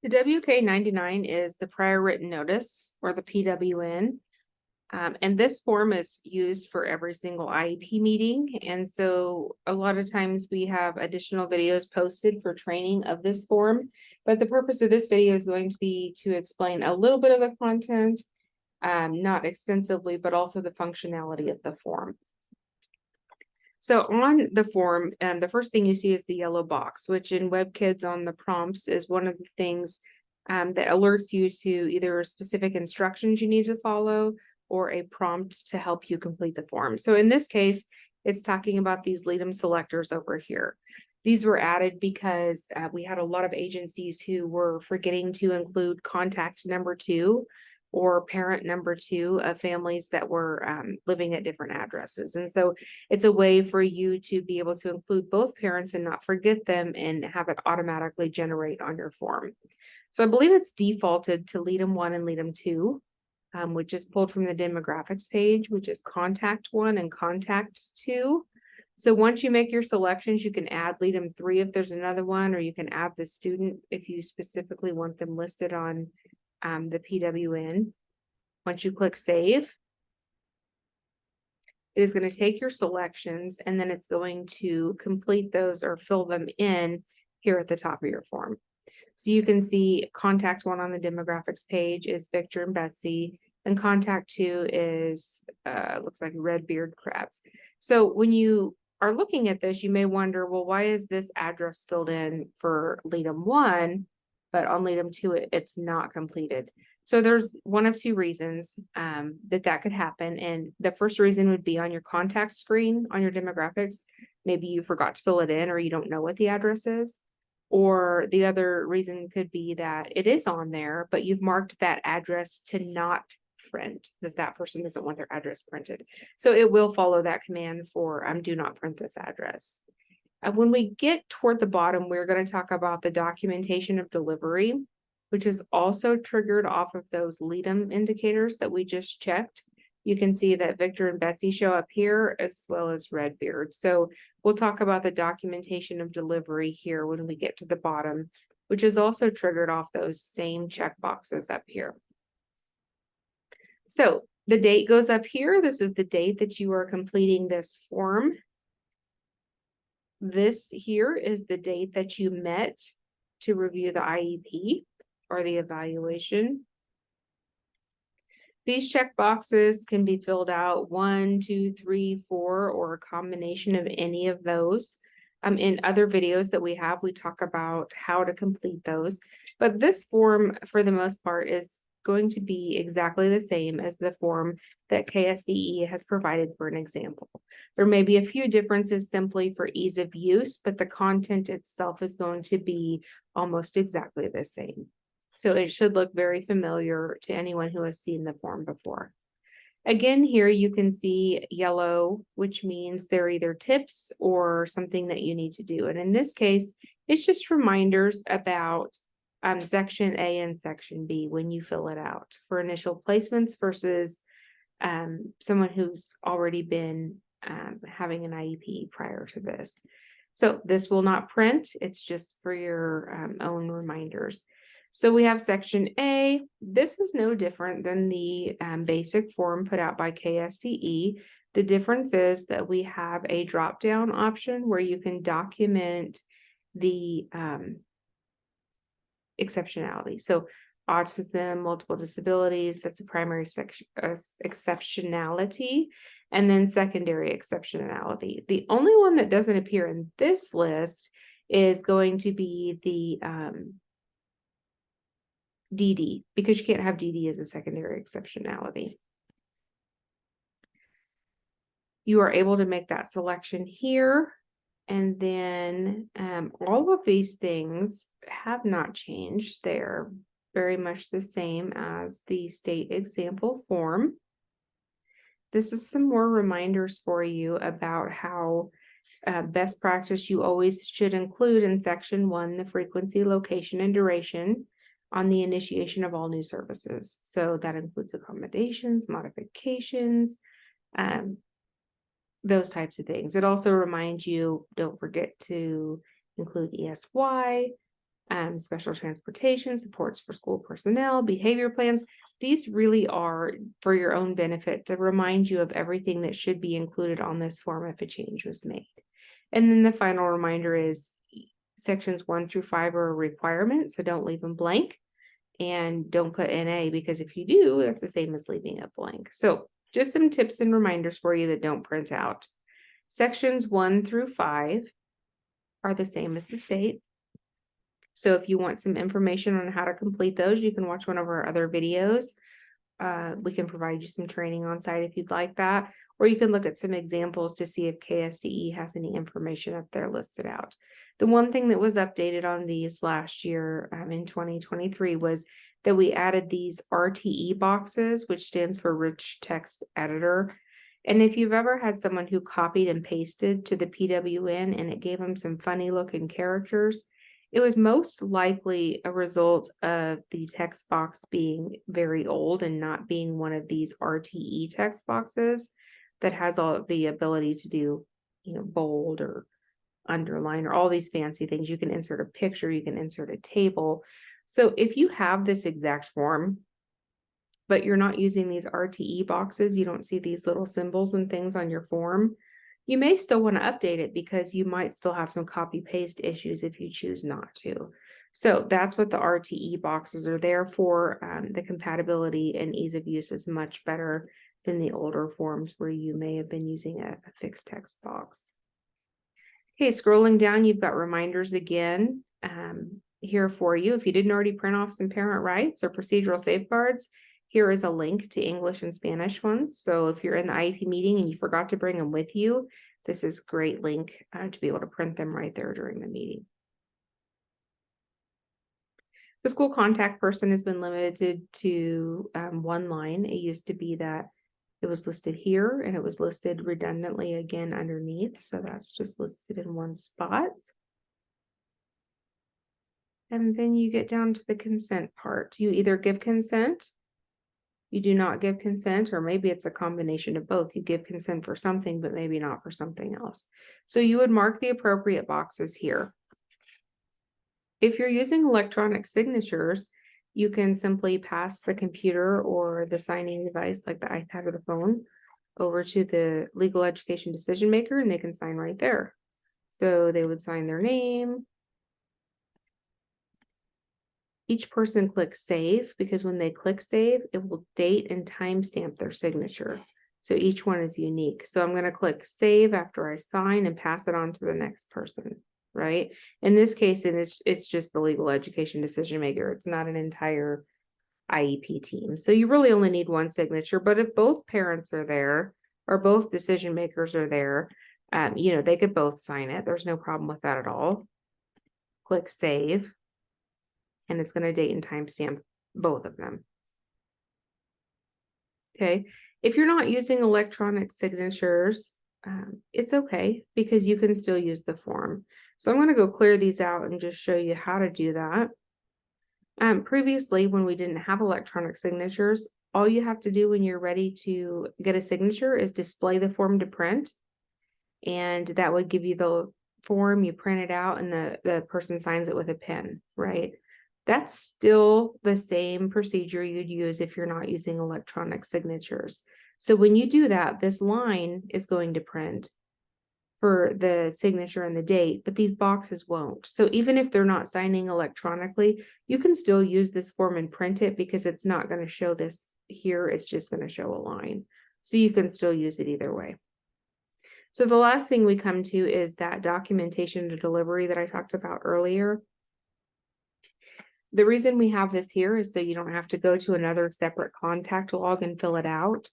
The WK-99 is the prior written notice, or the PWN. And this form is used for every single IEP meeting. And so a lot of times we have additional videos posted for training of this form. But the purpose of this video is going to be to explain a little bit of the content, not extensively, but also the functionality of the form. So on the form, the first thing you see is the yellow box, which in WebKids on the prompts is one of the things that alerts you to either specific instructions you need to follow or a prompt to help you complete the form. So in this case, it's talking about these LEADM selectors over here. These were added because we had a lot of agencies who were forgetting to include contact number 2 or parent number 2 of families that were living at different addresses. And so it's a way for you to be able to include both parents and not forget them and have it automatically generate on your form. So I believe it's defaulted to LEADM 1 and LEADM 2, which is pulled from the demographics page, which is contact 1 and contact 2. So once you make your selections, you can add LEADM 3 if there's another one, or you can add the student if you specifically want them listed on the PWN. Once you click save, it is going to take your selections and then it's going to complete those or fill them in here at the top of your form. So you can see contact 1 on the demographics page is Victor and Betsy, and contact 2 is looks like red beard crabs. So when you are looking at this, you may wonder, well, why is this address filled in for LEADM 1, but on LEADM 2 it's not completed? So there's one of two reasons that could happen. And the first reason would be on your contact screen on your demographics. Maybe you forgot to fill it in or you don't know what the address is. Or the other reason could be that it is on there, but you've marked that address to not print, that person doesn't want their address printed. So it will follow that command for do not print this address. When we get toward the bottom, we're going to talk about the documentation of delivery, which is also triggered off of those LEADM indicators that we just checked. You can see that Victor and Betsy show up here as well as Redbeard. So we'll talk about the documentation of delivery here when we get to the bottom, which is also triggered off those same check boxes up here. So the date goes up here. This is the date that you are completing this form. This here is the date that you met to review the IEP or the evaluation. These check boxes can be filled out 1, 2, 3, 4, or a combination of any of those. In other videos that we have, we talk about how to complete those. But this form, for the most part, is going to be exactly the same as the form that KSDE has provided for an example. There may be a few differences simply for ease of use, but the content itself is going to be almost exactly the same. So it should look very familiar to anyone who has seen the form before. Again, here you can see yellow, which means they're either tips or something that you need to do. And in this case, it's just reminders about Section A and Section B when you fill it out for initial placements versus someone who's already been having an IEP prior to this. So this will not print. It's just for your own reminders. So we have Section A. This is no different than the basic form put out by KSDE. The difference is that we have a drop-down option where you can document the exceptionality. So autism, multiple disabilities, that's a primary exceptionality, and then secondary exceptionality. The only one that doesn't appear in this list is going to be the DD, because you can't have DD as a secondary exceptionality. You are able to make that selection here. And then all of these things have not changed. They're very much the same as the state example form. This is some more reminders for you about how best practice you always should include in Section 1, the frequency, location, and duration on the initiation of all new services. So that includes accommodations, modifications, those types of things. It also reminds you, don't forget to include ESY, special transportation, supports for school personnel, behavior plans. These really are for your own benefit to remind you of everything that should be included on this form if a change was made. And then the final reminder is sections 1 through 5 are a requirement, so don't leave them blank. And don't put NA, because if you do, that's the same as leaving it blank. So just some tips and reminders for you that don't print out. Sections 1 through 5 are the same as the state. So if you want some information on how to complete those, you can watch one of our other videos. We can provide you some training on site if you'd like that, or you can look at some examples to see if KSDE has any information up there listed out. The one thing that was updated on these last year in 2023 was that we added these RTE boxes, which stands for Rich Text Editor. And if you've ever had someone who copied and pasted to the PWN and it gave them some funny looking characters, it was most likely a result of the text box being very old and not being one of these RTE text boxes that has all the ability to do, bold or underline or all these fancy things. You can insert a picture, you can insert a table. So if you have this exact form, but you're not using these RTE boxes, you don't see these little symbols and things on your form, you may still want to update it because you might still have some copy paste issues if you choose not to. So that's what the RTE boxes are there for. The compatibility and ease of use is much better than the older forms where you may have been using a fixed text box. Okay, scrolling down, you've got reminders again here for you. If you didn't already print off some parent rights or procedural safeguards, here is a link to English and Spanish ones. So if you're in the IEP meeting and you forgot to bring them with you, this is a great link to be able to print them right there during the meeting. The school contact person has been limited to one line. It used to be that it was listed here and it was listed redundantly again underneath. So that's just listed in one spot. And then you get down to the consent part. You either give consent, you do not give consent, or maybe it's a combination of both. You give consent for something, but maybe not for something else. So you would mark the appropriate boxes here. If you're using electronic signatures, you can simply pass the computer or the signing device like the iPad or the phone over to the legal education decision maker and they can sign right there. So they would sign their name. Each person clicks save because when they click save, it will date and timestamp their signature. So each one is unique. So I'm going to click save after I sign and pass it on to the next person, right? In this case, it's just the legal education decision maker. It's not an entire IEP team. So you really only need one signature, but if both parents are there or both decision makers are there, they could both sign it. There's no problem with that at all. Click save. And it's going to date and timestamp both of them. Okay. If you're not using electronic signatures, it's okay because you can still use the form. So I'm going to go clear these out and just show you how to do that. Previously, when we didn't have electronic signatures, all you have to do when you're ready to get a signature is display the form to print. And that would give you the form, you print it out, and the person signs it with a pen, right? That's still the same procedure you'd use if you're not using electronic signatures. So when you do that, this line is going to print for the signature and the date, but these boxes won't. So even if they're not signing electronically, you can still use this form and print it because it's not going to show this here. It's just going to show a line. So you can still use it either way. So the last thing we come to is that documentation to delivery that I talked about earlier. The reason we have this here is so you don't have to go to another separate contact log and fill it out,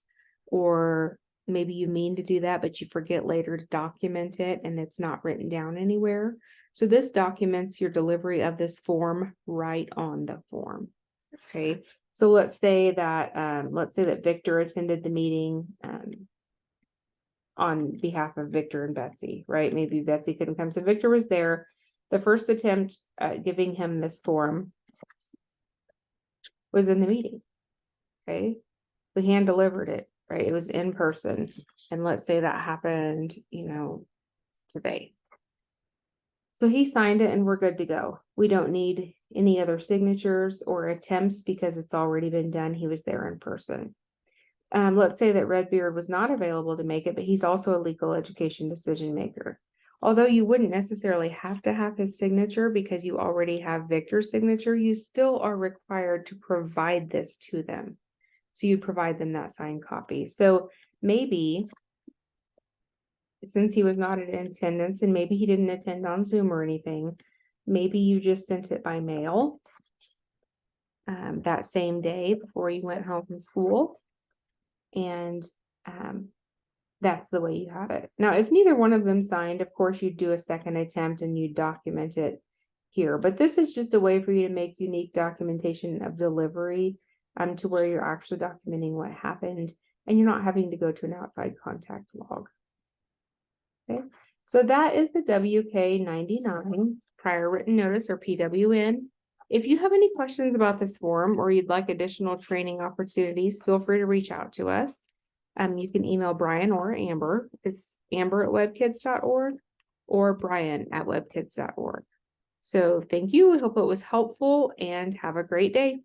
or maybe you mean to do that, but you forget later to document it and it's not written down anywhere. So this documents your delivery of this form right on the form. Okay. So let's say that Victor attended the meeting on behalf of Victor and Betsy, right? Maybe Betsy couldn't come. So Victor was there. The first attempt at giving him this form was in the meeting. Okay. We hand delivered it, right? It was in person. And let's say that happened, today. So he signed it and we're good to go. We don't need any other signatures or attempts because it's already been done. He was there in person. Let's say that Redbeard was not available to make it, but he's also a legal education decision maker. Although you wouldn't necessarily have to have his signature because you already have Victor's signature, you still are required to provide this to them. So you provide them that signed copy. So maybe, since he was not in attendance and maybe he didn't attend on Zoom or anything, maybe you just sent it by mail that same day before you went home from school. And that's the way you have it. Now, if neither one of them signed, of course, you'd do a second attempt and you document it here. But this is just a way for you to make unique documentation of delivery to where you're actually documenting what happened and you're not having to go to an outside contact log. Okay, so that is the WK-99 prior written notice, or PWN. If you have any questions about this form or you'd like additional training opportunities, feel free to reach out to us. You can email Brian or Amber. It's amber@webkids.org or brian@webkids.org. So thank you. We hope it was helpful and have a great day.